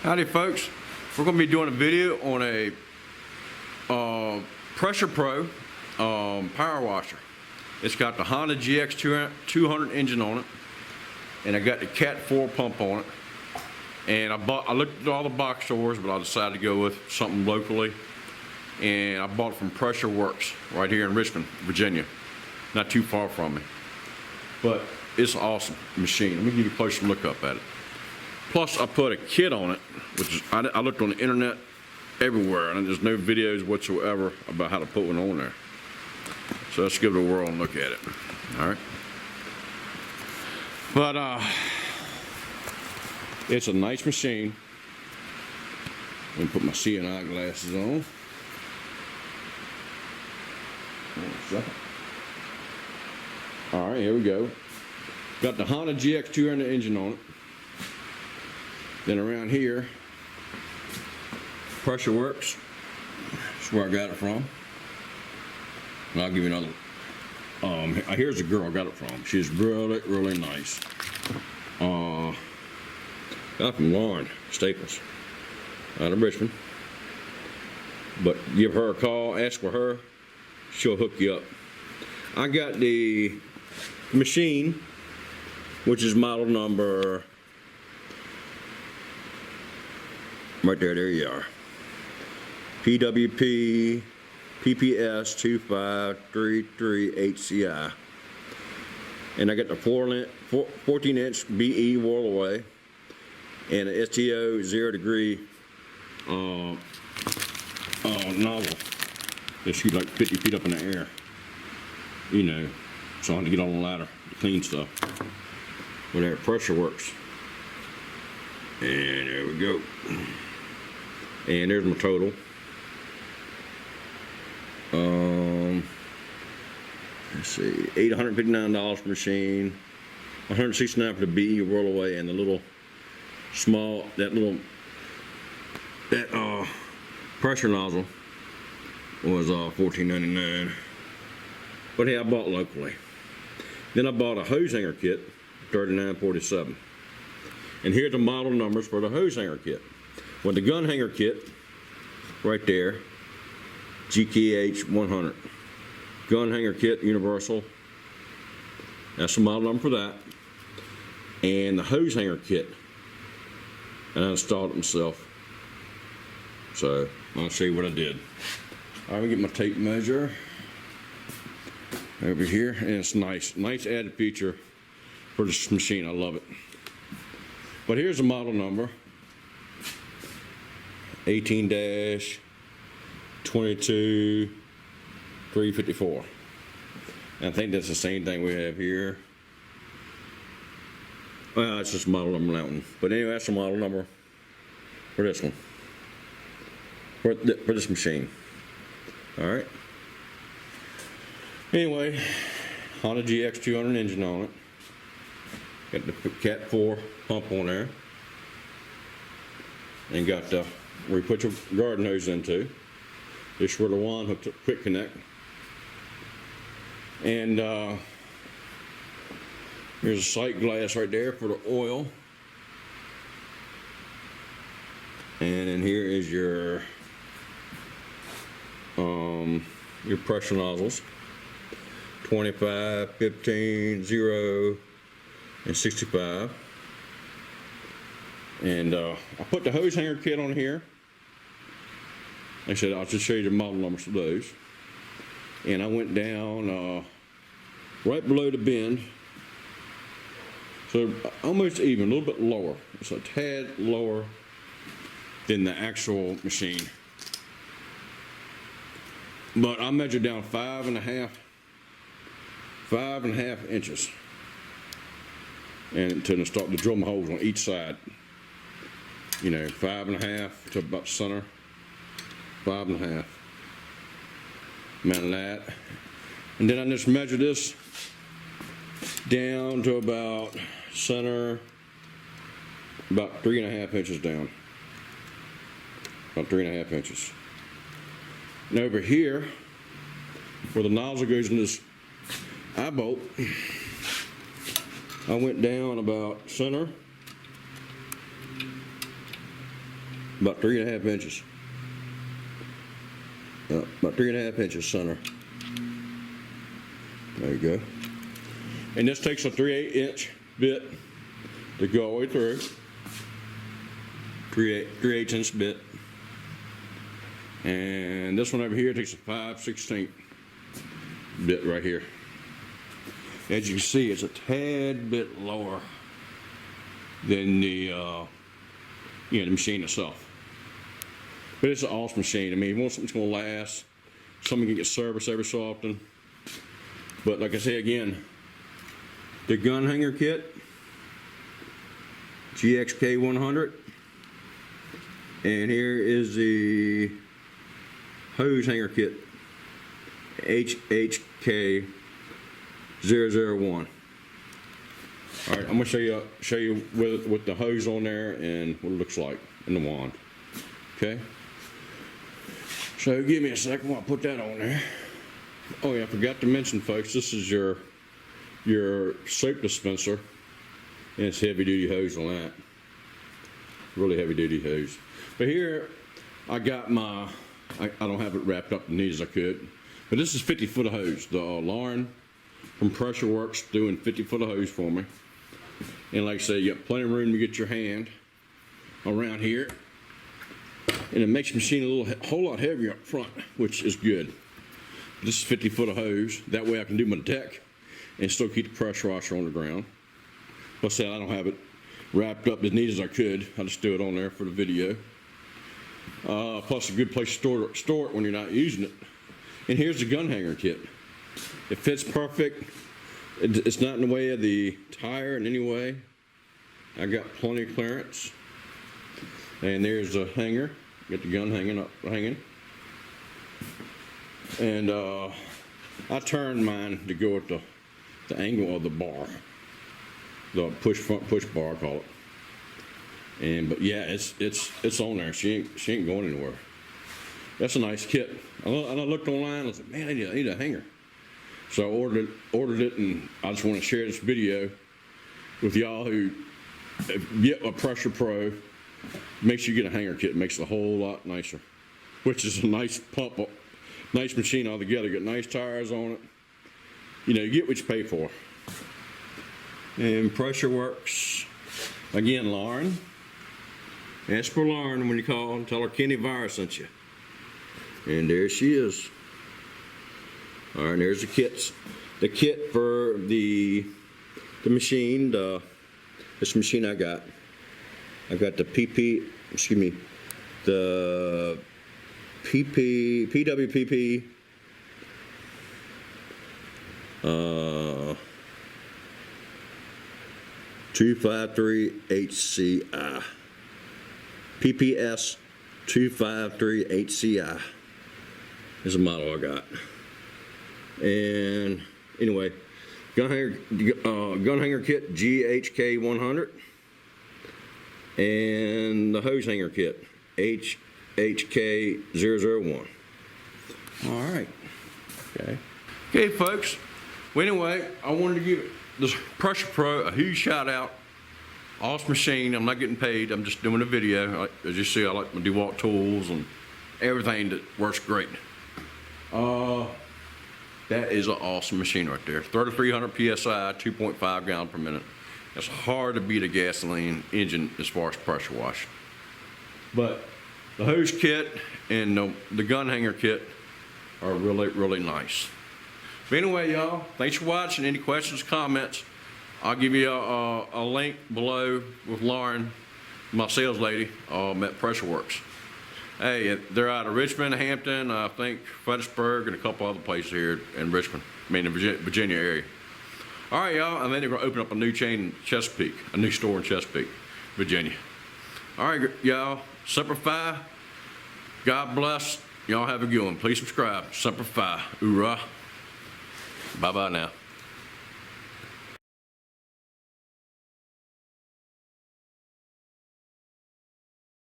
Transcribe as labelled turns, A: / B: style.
A: Howdy folks, we're going to be doing a video on a Pressure Pro power washer. It's got the Honda GX200 engine on it, and I got the Cat 4 pump on it. And I looked at all the box stores, but I decided to go with something locally, and I bought it from Pressure Works right here in Richmond, Virginia, not too far from me. But it's an awesome machine. Let me give you a closer look up at it. Plus, I put a kit on it, which is, I looked on the internet everywhere, and there's no videos whatsoever about how to put one on there. So let's give it a whirl and look at it. All right. But it's a nice machine. Let me put my CNI glasses on. All right, here we go. Got the Honda GX200 engine on it. Then around here, Pressure Works. That's where I got it from. And I'll give you another. Here's the girl I got it from. She's really, really nice. Got from Lauren Staples out of Richmond. But give her a call, ask for her, she'll hook you up. I got the machine, which is model number, right there, there you are. PPS2533HCI. And I got the 14-inch BE whirlaway and an STO 0 degree nozzle. They shoot like 50 feet up in the air. You know, so I had to get on the ladder to clean stuff. But there, Pressure Works. And there we go. And there's my total. Let's see, $859 per machine, $169 for the BE rollaway, and the little small, that pressure nozzle was $14.99. But hey, I bought locally. Then I bought a hose hanger kit, $39.47. And here's the model numbers for the hose hanger kit. With the gun hanger kit, right there, GKH 100. Gun hanger kit, universal. That's the model number for that. And the hose hanger kit. And I installed it myself. So, I'll show you what I did. All right, let me get my tape measure over here. And it's nice. Nice added feature for this machine. I love it. But here's the model number. 18-22-354. And I think that's the same thing we have here. Well, it's just model number on that one. But anyway, that's the model number for this one. For this machine. Alright. Anyway, Honda GX200 engine on it. Got the Cat 4 pump on there. And got the where you put your garden hose into. This is where the wand hooked up quick connect. And here's a sight glass right there for the oil. And then here is your pressure nozzles. 25, 15, 0, and 65. And I put the hose hanger kit on here. Like I said, I'll just show you the model numbers for those. And I went down right below the bend. So almost even, a little bit lower. It's a tad lower than the actual machine. But I measured down 5.5 inches. And to start to drill my holes on each side. You know, 5.5 to about center. 5.5. Amount that. And then I just measure this down to about center, about 3.5 inches down. About 3.5 inches. And over here, where the nozzle goes in this eye bolt, I went down about center about 3.5 inches. About 3.5 inches center. There you go. And this takes a 3/8 inch bit to go all the way through. 3/8 inch bit. And this one over here takes a 5/16 bit right here. As you can see, it's a tad bit lower than the the machine itself. But it's an awesome machine. I mean, you want something that's going to last, something can get serviced every so often. But like I say again, the gun hanger kit, GXK100, and here is the hose hanger kit, HHK001. All right, I'm gonna show you with the hose on there and what it looks like in the wand. Okay. So give me a second while I put that on there. Oh yeah, I forgot to mention, folks, this is your soap dispenser, and it's heavy duty hose on that. Really heavy duty hose. But here I got my, I don't have it wrapped up as neat as I could, but this is 50 foot of hose. The Lauren from Pressure Works doing 50 foot of hose for me. And like I say, you got plenty of room to get your hand around here. And it makes the machine a whole lot heavier up front, which is good. This is 50 foot of hose. That way I can do my deck and still keep the pressure washer on the ground. Like I said, I don't have it wrapped up as neat as I could. I just do it on there for the video. Plus a good place to store it when you're not using it. And here's the gun hanger kit. It fits perfect. It's not in the way of the tire in any way. I got plenty of clearance. And there's the hanger. Get the gun hanging. And I turned mine to go at the angle of the bar, the front push bar, I call it. But yeah, it's on there. She ain't going anywhere. That's a nice kit. I looked online. I was like, man, I need a hanger. So I ordered it, and I just want to share this video with y'all who get a Pressure Pro. Make sure you get a hanger kit. It makes it a whole lot nicer. Which is a nice pump, nice machine altogether. Got nice tires on it. You know, you get what you pay for. And Pressure Works, again, Lauren. Ask for Lauren when you call and tell her Kenny Viar sent you. And there she is. All right, there's the kits. The kit for the machine, this machine I got the the PWPP 253HCI. PPS2533HCI is a model I got. And anyway, gun hanger kit GHK100, and the hose hanger kit HHK001. All right. Okay, folks. Well, anyway, I wanted to give this Pressure Pro a huge shout out. Awesome machine. I'm not getting paid. I'm just doing a video. As you see, I like my DeWalt tools and everything that works great. That is an awesome machine right there. 3,300 PSI, 2.5 gallons per minute. It's hard to beat a gasoline engine as far as pressure washing. But the hose kit and the gun hanger kit are really, really nice. But anyway, y'all, thanks for watching. Any questions, comments, I'll give you a link below with Lauren, my sales lady, at Pressure Works. Hey, they're out of Richmond, Hampton, I think Fredericksburg, and a couple other places here in Richmond, the Virginia area. All right, y'all, and then they're going to open up a new chain in Chesapeake, a new store in Chesapeake, Virginia. All right, y'all, Semper Fi, God bless. Y'all have a good one. Please subscribe. Semper Fi. Hoorah. Bye-bye now.